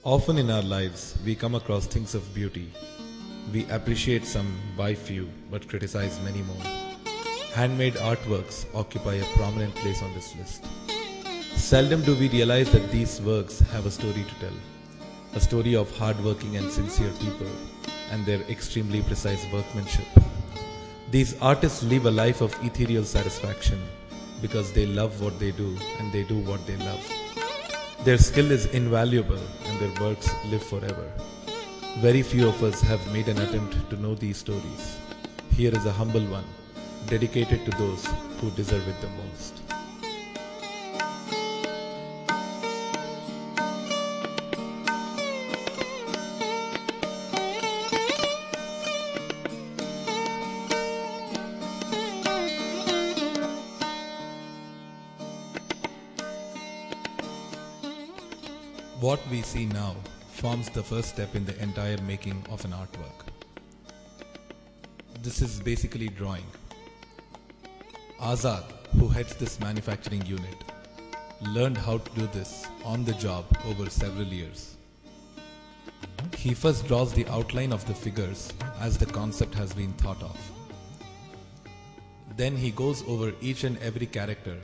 Often in our lives, we come across things of beauty. We appreciate some by few, but criticize many more. Handmade artworks occupy a prominent place on this list. Seldom do we realize that these works have a story to tell. A story of hardworking and sincere people and their extremely precise workmanship. These artists live a life of ethereal satisfaction because they love what they do and they do what they love. Their skill is invaluable and their works live forever. Very few of us have made an attempt to know these stories. Here is a humble one, dedicated to those who deserve it the most. What we see now forms the first step in the entire making of an artwork. This is basically drawing. Azad, who heads this manufacturing unit, learned how to do this on the job over several years. He first draws the outline of the figures as the concept has been thought of. Then he goes over each and every character,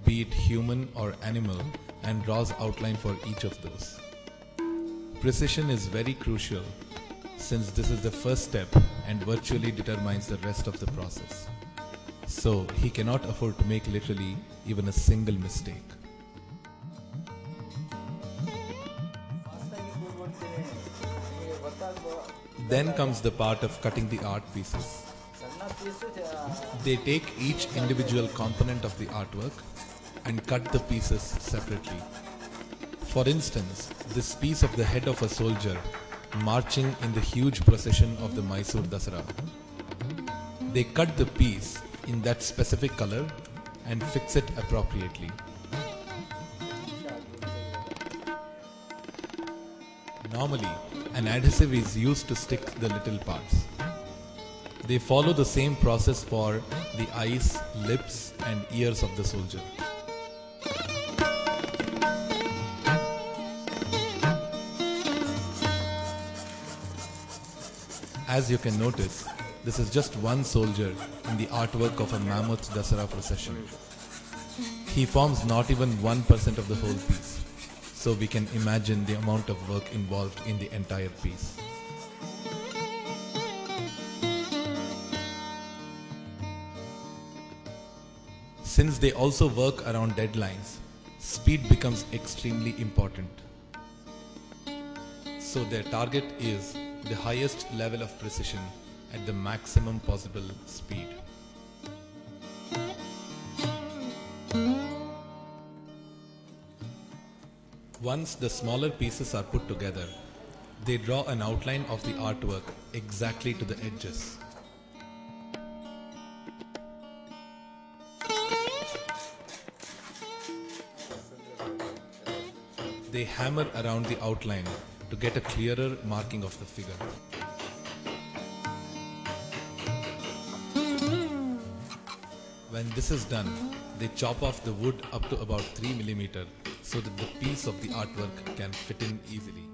be it human or animal, and draws outline for each of those. Precision is very crucial since this is the first step and virtually determines the rest of the process. So he cannot afford to make literally even a single mistake. Then comes the part of cutting the art pieces. They take each individual component of the artwork and cut the pieces separately. For instance, this piece of the head of a soldier marching in the huge procession of the Mysore Dasara. They cut the piece in that specific color and fix it appropriately. Normally, an adhesive is used to stick the little parts. They follow the same process for the eyes, lips and ears of the soldier. As you can notice, this is just one soldier in the artwork of a mammoth Dasara procession. He forms not even 1% of the whole piece, so we can imagine the amount of work involved in the entire piece. Since they also work around deadlines, speed becomes extremely important. So their target is the highest level of precision at the maximum possible speed. Once the smaller pieces are put together, they draw an outline of the artwork exactly to the edges. They hammer around the outline to get a clearer marking of the figure. When this is done, they chop off the wood up to about 3 mm so that the piece of the artwork can fit in easily.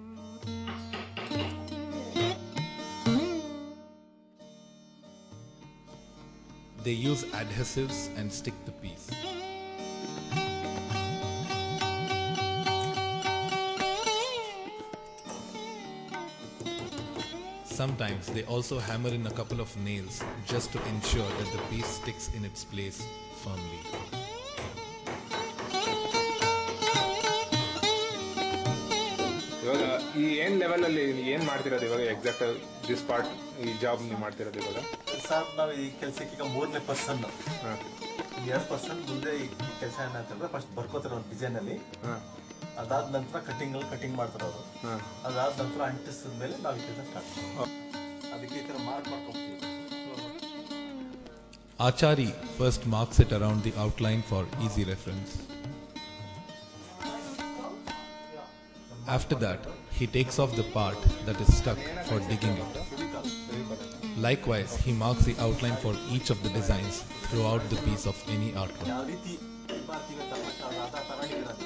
They use adhesives and stick the piece. Sometimes they also hammer in a couple of nails just to ensure that the piece sticks in its place firmly. ಇವಾಗ ಈ ಏನು ಲೆವೆಲಲ್ಲಿ ಏನು ಮಾಡ್ತಿರೋದು ಇವಾಗ exact this part ಈ job ನೀವು ಮಾಡ್ತಿರೋದು ಇವಾಗ ಸರ್ ನಾವು ಈ ಕೆಲಸಕ್ಕೆ ಈಗ 3% 2% ಮುಂದೆ ಈ ಕೆಲಸ ಏನಂತಂದ್ರೆ ಫಸ್ಟ್ ಬರ್ಕೋತಾರೆ ಒಂದು ಡಿಸೈನಲ್ಲಿ ಅದಾದ ನಂತರ ಕಟಿಂಗ್ ಮಾಡ್ತಾರೆ ಅವರು ಅದಾದ ನಂತರ ಅಂಟಿಸಿದ ಮೇಲೆ ನಾವು ಈ ಕೆಲಸ ಸ್ಟಾರ್ಟ್ ಅದಕ್ಕೆ ಈ ಥರ ಮಾಡ್ಕೊಳ್ತೀವಿ. Achari first marks it around the outline for easy reference. After that, he takes off the part that is stuck for digging it. Likewise, he marks the outline for each of the designs throughout the piece of any artwork.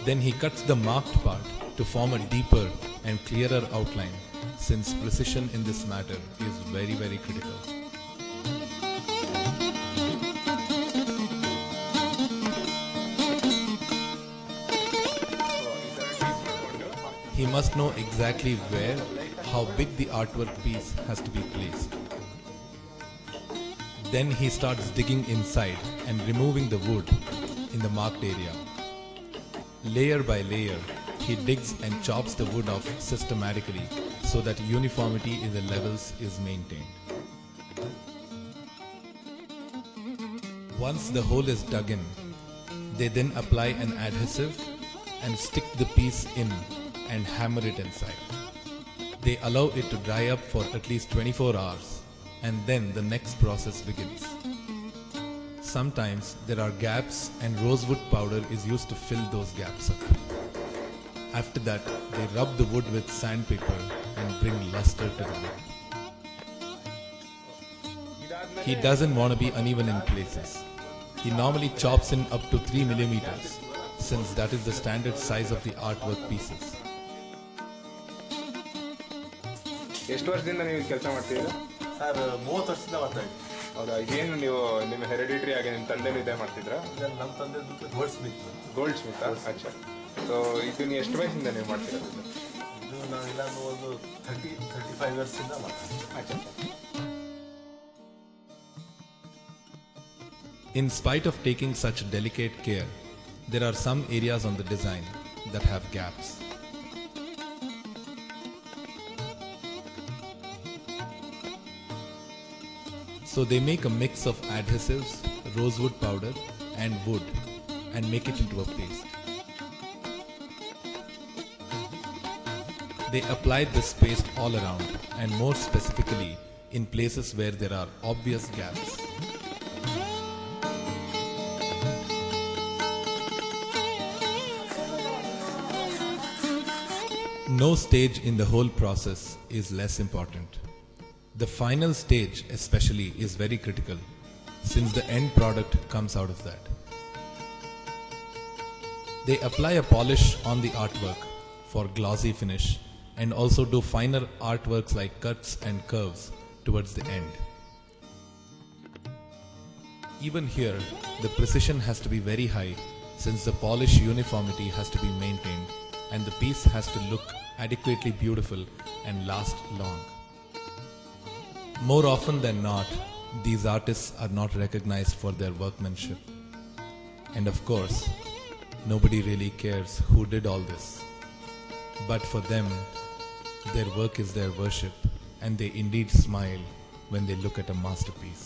Then he cuts the marked part to form a deeper and clearer outline, since precision in this matter is very, very critical. He must know exactly where, how big the artwork piece has to be placed. Then he starts digging inside and removing the wood in the marked area. Layer by layer, he digs and chops the wood off systematically so that uniformity in the levels is maintained. Once the hole is dug in, they then apply an adhesive and stick the piece in and hammer it inside. They allow it to dry up for at least 24 hours, and then the next process begins. Sometimes there are gaps and rosewood powder is used to fill those gaps up. After that, they rub the wood with sandpaper and bring luster to the wood. He doesn't want to be uneven in places. He normally chops in up to 3 millimeters, since that is the standard size of the artwork pieces. ಎಷ್ಟು ವರ್ಷದಿಂದ ನೀವು ಕೆಲಸ ಮಾಡ್ತೀರಾ sir? 30 ವರ್ಷದಿಂದ ಮಾಡ್ತಾ ಇದ್ದೀವಿ. ಹೌದಾ? ಇದೇನು ನೀವು ನಿಮ್ಮ ಹೆರಿಡಿಟರಿ ಆಗಿ ನಿಮ್ಮ ತಂದೆನೂ ಇದೇ ಮಾಡ್ತಿದ್ರಾ? ನಮ್ಮ ತಂದೆ ಗೋಲ್ಡ್ ಸ್ಮಿತ್. ಅಚ್ಚಾ. ಸೊ ಇದು ನೀವು ಎಷ್ಟು ವಯಸ್ಸಿಂದ ನೀವು ಮಾಡ್ತಿರೋದು? ಇದು ನಾವು ಇಲ್ಲ ಒಂದು 35 ವರ್ಷದಿಂದ ಮಾಡ್ತೀವಿ. ಅಚ್ಚಾ. In spite of taking such delicate care, there are some areas on the design that have gaps. So they make a mix of adhesives, rosewood powder and wood and make it into a paste. They apply this paste all around, and more specifically in places where there are obvious gaps. No stage in the whole process is less important. The final stage especially is very critical, since the end product comes out of that. They apply a polish on the artwork for glossy finish and also do finer artworks like cuts and curves towards the end. Even here, the precision has to be very high, since the polish uniformity has to be maintained and the piece has to look adequately beautiful and last long. More often than not, these artists are not recognized for their workmanship. And of course, nobody really cares who did all this. But for them, their work is their worship, and they indeed smile when they look at a masterpiece.